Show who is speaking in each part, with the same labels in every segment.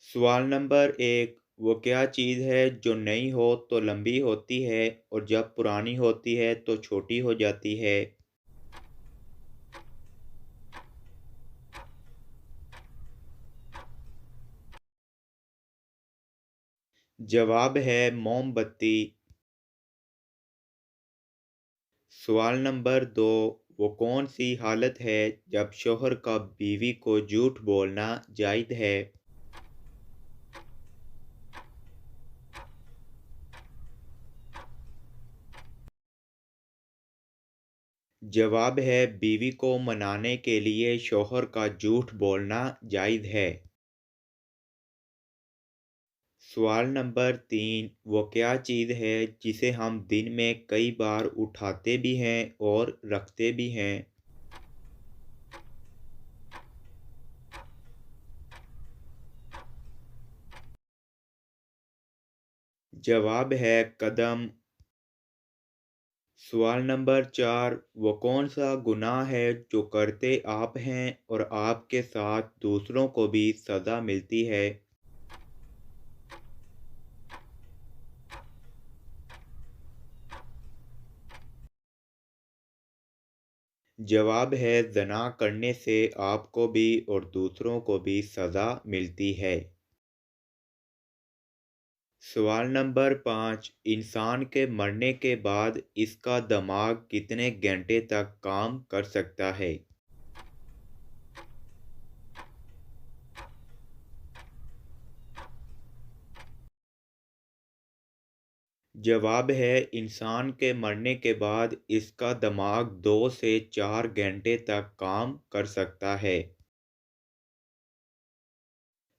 Speaker 1: सवाल नंबर 1। वो क्या चीज़ है जो नई हो तो लंबी होती है और जब पुरानी होती है तो छोटी हो जाती है? जवाब है मोमबत्ती। सवाल नंबर 2। वो कौन सी हालत है जब शौहर का बीवी को झूठ बोलना जायज़ है? जवाब है बीवी को मनाने के लिए शौहर का झूठ बोलना जायज़ है। सवाल नंबर 3। वो क्या चीज़ है जिसे हम दिन में कई बार उठाते भी हैं और रखते भी हैं? जवाब है कदम। सवाल नंबर 4। वो कौन सा गुनाह है जो करते आप हैं और आपके साथ दूसरों को भी सज़ा मिलती है? जवाब है ज़ना करने से आपको भी और दूसरों को भी सज़ा मिलती है। सवाल नंबर 5। इंसान के मरने के बाद इसका दिमाग कितने घंटे तक काम कर सकता है? जवाब है इंसान के मरने के बाद इसका दिमाग 2 से 4 घंटे तक काम कर सकता है।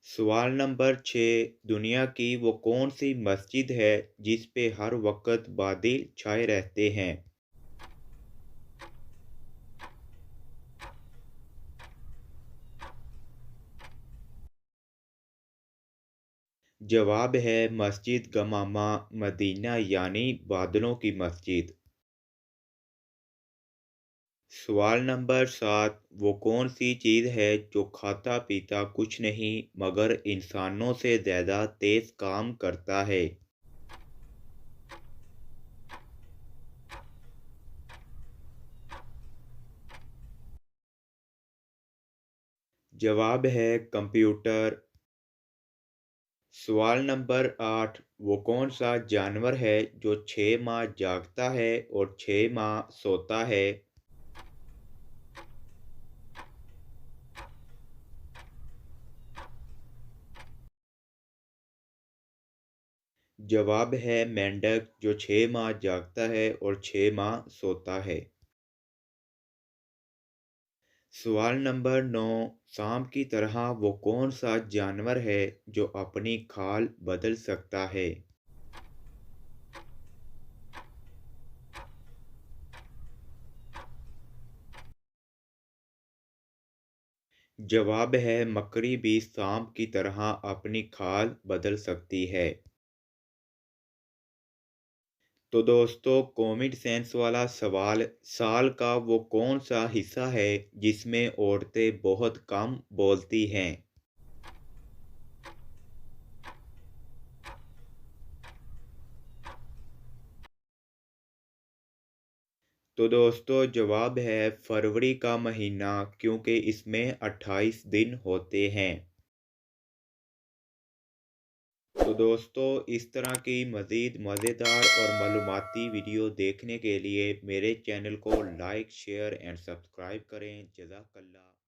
Speaker 1: सवाल नंबर 6। दुनिया की वो कौन सी मस्जिद है जिस पे हर वक्त बादल छाए रहते हैं? जवाब है मस्जिद गमामा मदीना यानी बादलों की मस्जिद। सवाल नंबर 7। वो कौन सी चीज़ है जो खाता पीता कुछ नहीं मगर इंसानों से ज़्यादा तेज़ काम करता है? जवाब है कंप्यूटर। सवाल नंबर 8। वो कौन सा जानवर है जो 6 माह जागता है और 6 माह सोता है? जवाब है मेंढक जो 6 माह जागता है और 6 माह सोता है। सवाल नंबर 9। सांप की तरह वो कौन सा जानवर है जो अपनी खाल बदल सकता है? जवाब है मकड़ी भी सांप की तरह अपनी खाल बदल सकती है। तो दोस्तों, कॉमन सेंस वाला सवाल, साल का वो कौन सा हिस्सा है जिसमें औरतें बहुत कम बोलती हैं? तो दोस्तों, जवाब है फरवरी का महीना, क्योंकि इसमें 28 दिन होते हैं। तो दोस्तों, इस तरह की मज़ीद मज़ेदार और मालूमाती वीडियो देखने के लिए मेरे चैनल को लाइक शेयर एंड सब्सक्राइब करें। जज़ाकल्लाह।